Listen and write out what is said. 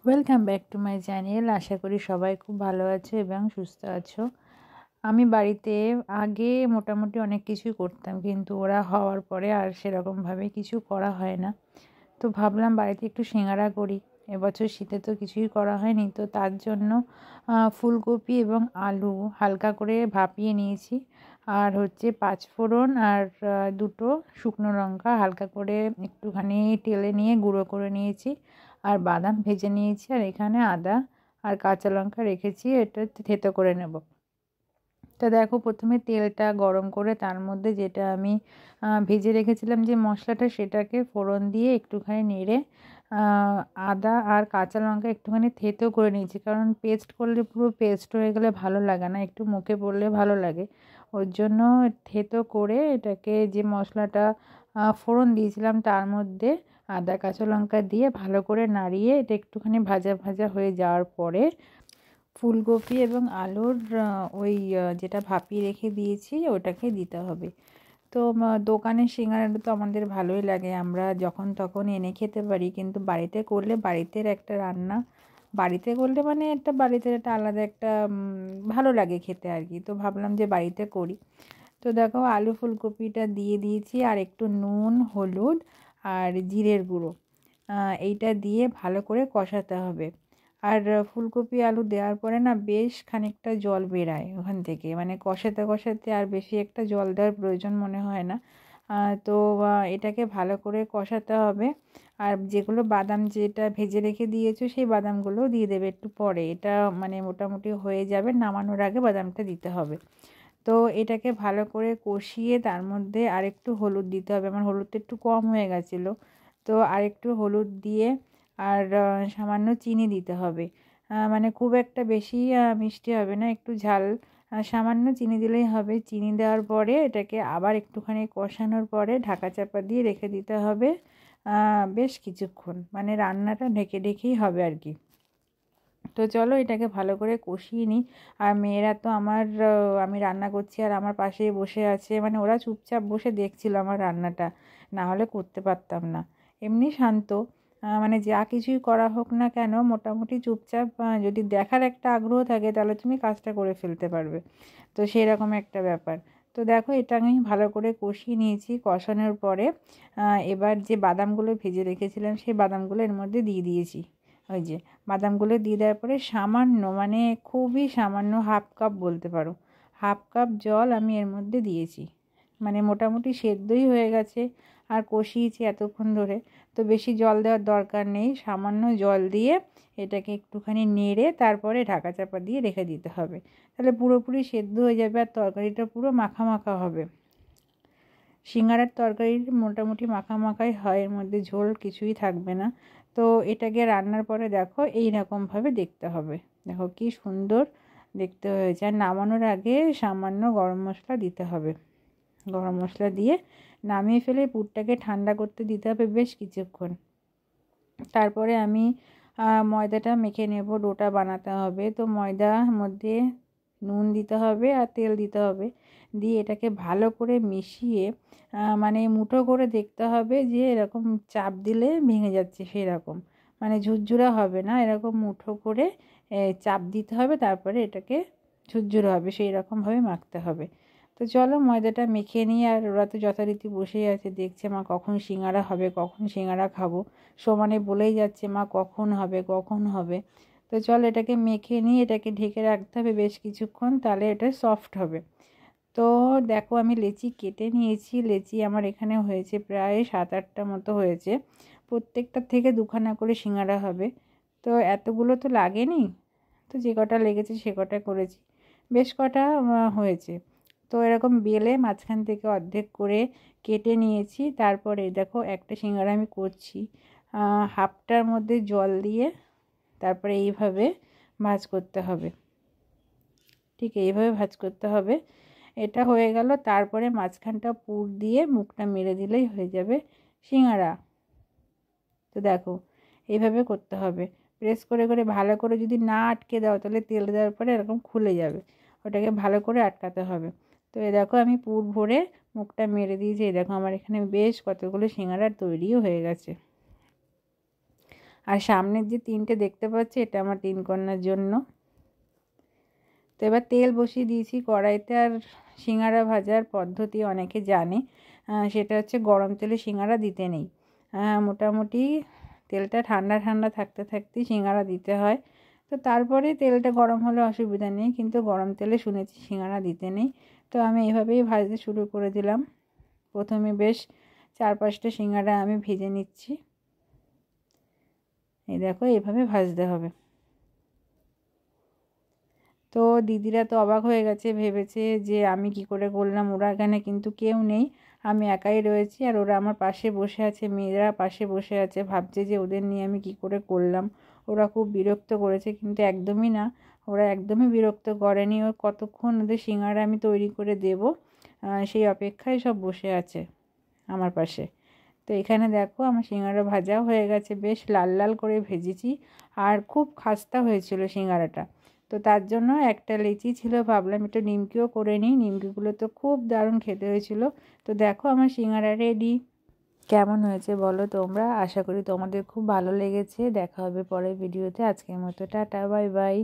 Welcome back to my channel. আশা করি সবাই খুব ভালো আছো এবং সুস্থ আছো। আমি বাড়িতে আগে মোটামুটি অনেক কিছুই করতাম, কিন্তু ওরা হওয়ার পরে আর সেরকমভাবে কিছু করা হয় না। তো ভাবলাম বাড়িতে একটু সিঙ্গারা করি। এবছর শীতে তো কিছুই করা হয়নি, তো তার জন্য ফুলকপি এবং আলু হালকা করে ভাপিয়ে নিয়েছি। আর হচ্ছে পাঁচফোড়ন আর দুটো শুকনো লঙ্কা হালকা করে একটুখানি তেলে নিয়ে গুঁড়ো করে নিয়েছি। আর বাদাম ভেজে নিয়েছি, আর এখানে আদা আর কাঁচা লঙ্কা রেখেছি, এটা থেতো করে নেব। তা দেখো, প্রথমে তেলটা গরম করে তার মধ্যে যেটা আমি ভেজে রেখেছিলাম যে মশলাটা, সেটাকে ফোড়ন দিয়ে একটুখানি নেড়ে আদা আর কাঁচা লঙ্কা একটুখানি থেতো করে নিয়েছি, কারণ পেস্ট করলে পুরো পেস্ট হয়ে গেলে ভালো লাগে না, একটু মুখে পড়লে ভালো লাগে। ওর জন্য থেতো করে এটাকে, যে মশলাটা ফোড়ন দিয়েছিলাম তার মধ্যে আদা কাঁচা লঙ্কা দিয়ে ভালো করে নাড়িয়ে এটা একটুখানি ভাজা ভাজা হয়ে যাওয়ার পরে ফুলকপি এবং আলুর ওই যেটা ভাপিয়ে রেখে দিয়েছি ওটাকে দিতে হবে। তো দোকানের সিঙ্গারাটা তো আমাদের ভালোই লাগে, আমরা যখন তখন এনে খেতে পারি, কিন্তু বাড়িতে করলে বাড়িতে একটা রান্না, বাড়িতে করলে মানে একটা বাড়িতে একটা আলাদা একটা ভালো লাগে খেতে আর কি। তো ভাবলাম যে বাড়িতে করি। তো দেখো, আলু ফুলকপিটা দিয়ে দিয়েছি, আর একটু নুন, হলুদ আর জিরের গুঁড়ো এইটা দিয়ে ভালো করে কষাতে হবে। আর ফুলকপি আলু দেওয়ার পরে না বেশ খানিকটা জল বেরায় ওখান থেকে, মানে কষাতে কষাতে আর বেশি একটা জল দেওয়ার প্রয়োজন মনে হয় না। তো এটাকে ভালো করে কষাতে হবে। আর যেগুলো বাদাম যেটা ভেজে রেখে দিয়েছো সেই বাদামগুলোও দিয়ে দেবে একটু পরে, এটা মানে মোটামুটি হয়ে যাবে, নামানোর আগে বাদামটা দিতে হবে। তো এটাকে ভালো করে কষিয়ে তার মধ্যে আরেকটু হলুদ দিতে হবে, আমার হলুদটা একটু কম হয়ে গেছিলো, তো আরেকটু হলুদ দিয়ে আর সামান্য চিনি দিতে হবে। মানে খুব একটা বেশি মিষ্টি হবে না, একটু ঝাল, সামান্য চিনি দিলেই হবে। চিনি দেওয়ার পরে এটাকে আবার একটুখানি কষানোর পরে ঢাকা চাপা দিয়ে রেখে দিতে হবে বেশ কিছুক্ষণ, মানে রান্নাটা ঢেকে ঢেকেই হবে আর কি। তো চলো এটাকে ভালো করে কষিয়ে নিই। আর মেয়েরা তো আমার আমি রান্না করছি আর আমার পাশেই বসে আছে, মানে ওরা চুপচাপ বসে দেখছিল আমার রান্নাটা, না হলে করতে পারতাম না। এমনি শান্ত, মানে যা কিছুই করা হোক না কেন মোটামুটি চুপচাপ, যদি দেখার একটা আগ্রহ থাকে তাহলে তুমি কাজটা করে ফেলতে পারবে, তো সেরকম একটা ব্যাপার। তো দেখো, এটা আমি ভালো করে কষিয়ে নিয়েছি। কষানোর পরে এবার যে বাদামগুলো ভেজে রেখেছিলাম সেই বাদামগুলো এর মধ্যে দিয়ে দিয়েছি। ওই যে বাদামগুলো দিয়ে দেওয়ার পরে সামান্য, মানে খুবই সামান্য, হাফ কাপ বলতে পারো, হাফ কাপ জল আমি এর মধ্যে দিয়েছি। মানে মোটামুটি সেদ্ধই হয়ে গেছে আর কষিয়েছি এতক্ষণ ধরে, তো বেশি জল দেওয়ার দরকার নেই, সামান্য জল দিয়ে এটাকে একটুখানি নেড়ে তারপরে ঢাকা চাপা দিয়ে রেখে দিতে হবে। তাহলে পুরোপুরি সেদ্ধ হয়ে যাবে আর তরকারিটা পুরো মাখা মাখা হবে। সিঙ্গারার তরকারি মোটামুটি মাখা মাখাই হয়, এর মধ্যে ঝোল কিছুই থাকবে না। তো এটাকে রান্নার পরে দেখো এই রকমভাবে দেখতে হবে, দেখো কি সুন্দর দেখতে হয়েছে। আর নামানোর আগে সামান্য গরম মশলা দিতে হবে, গরম মশলা দিয়ে নামিয়ে ফেলে পুরটাকে ঠান্ডা করতে দিতে হবে বেশ কিছুক্ষণ। তারপরে আমি ময়দাটা মেখে নেব, ডোটা বানাতে হবে। তো ময়দার মধ্যে নুন দিতে হবে আর তেল দিতে হবে, দিয়ে এটাকে ভালো করে মিশিয়ে মানে মুঠো করে দেখতে হবে যে এরকম চাপ দিলে ভেঙে যাচ্ছে সেরকম, মানে ঝুরঝুরা হবে না, এরকম মুঠো করে চাপ দিতে হবে, তারপরে এটাকে ঝুরঝুরা হবে সেই রকমভাবে মাখতে হবে। তো চলো ময়দাটা মেখে নিই। আর ওরা তো যথারীতি বসেই আছে, দেখছে মা কখন সিঙ্গারা হবে, কখন সিঙ্গারা খাবো, সমানে বলেই যাচ্ছে মা কখন হবে কখন হবে। তো চল এটাকে মেখে নিয়ে এটাকে ঢেকে রাখতে হবে বেশ কিছুক্ষণ, তাহলে এটা সফট হবে। তো দেখো, আমি লেচি কেটে নিয়েছি, লেচি আমার এখানে হয়েছে প্রায় 7-8টা মতো হয়েছে, প্রত্যেকটা থেকে দুখানা করে সিঙ্গারা হবে। তো এতগুলো তো লাগেনি, তো যে কটা লেগেছে সে কটা করেছি, বেশ কটা হয়েছে। তো এরকম বেলে মাঝখান থেকে অর্ধেক করে কেটে নিয়েছি। তারপরে দেখো একটা সিঙ্গারা আমি করছি, হাফটার মধ্যে জল দিয়ে তারপরে এইভাবে ভাঁজ করতে হবে, ঠিক এইভাবে ভাঁজ করতে হবে। এটা হয়ে গেল, তারপরে মাঝখানটা পুর দিয়ে মুখটা মেরে দিলেই হয়ে যাবে সিঙ্গারা। তো দেখো এইভাবে করতে হবে, প্রেস করে করে ভালো করে, যদি না আটকে দাও তাহলে তেল দেওয়ার পরে এরকম খুলে যাবে, ওটাকে ভালো করে আটকাতে হবে। তো এই দেখো আমি পুর ভরে মুখটা মেরে দিয়েছি, এই দেখো আমার এখানে বেশ কতগুলো সিঙ্গারা তৈরিও হয়ে গেছে। আর সামনের যে 3টে দেখতে পাচ্ছি এটা আমার 3 কন্যার জন্য। তো এবার তেল বসিয়ে দিয়েছি কড়াইতে। আর সিঙ্গারা ভাজার পদ্ধতি অনেকে জানে, সেটা হচ্ছে গরম তেলে সিঙ্গারা দিতে নেই। মোটামুটি তেলটা ঠান্ডা ঠান্ডা থাকতে থাকতেই সিঙ্গারা দিতে হয়। তো তারপরে তেলটা গরম হলে অসুবিধা নেই, কিন্তু গরম তেলে শুনেছি সিঙ্গারা দিতে নেই। তো আমি এভাবেই ভাজতে শুরু করে দিলাম। প্রথমে বেশ 4-5টা সিঙ্গারা আমি ভেজে নিচ্ছি। এই দেখো এইভাবে ভাজতে হবে। তো দিদিরা তো অবাক হয়ে গেছে, ভেবেছে যে আমি কি করে করলাম। ওরা এখানে কিন্তু কেউ নেই, আমি একাই রয়েছি। আর ওরা আমার পাশে বসে আছে, মেয়েরা পাশে বসে আছে, ভাবছে যে ওদের নিয়ে আমি কি করে করলাম। ওরা খুব বিরক্ত করেছে, কিন্তু একদমই না, ওরা একদমই বিরক্ত করেনি। ও কতক্ষণ ওদের সিঙ্গারা আমি তৈরি করে দেব সেই অপেক্ষায় সব বসে আছে আমার পাশে। তো এখানে দেখো আমার সিঙ্গারা ভাজাও হয়ে গেছে, বেশ লাল লাল করে ভেজেছি। আর খুব খাস্তা হয়েছিল সিঙ্গারাটা। তো তার জন্য একটা লেচি ছিল, ভাবলাম একটু নিমকিও করে নিই। নিমকিগুলো তো খুব দারুণ খেতে হয়েছিল। তো দেখো আমার সিঙ্গারা রেডি। কেমন হয়েছে বলো তোমরা? আশা করি তোমাদের খুব ভালো লেগেছে। দেখা হবে পরের ভিডিওতে। আজকের মতো টাটা, বাই বাই।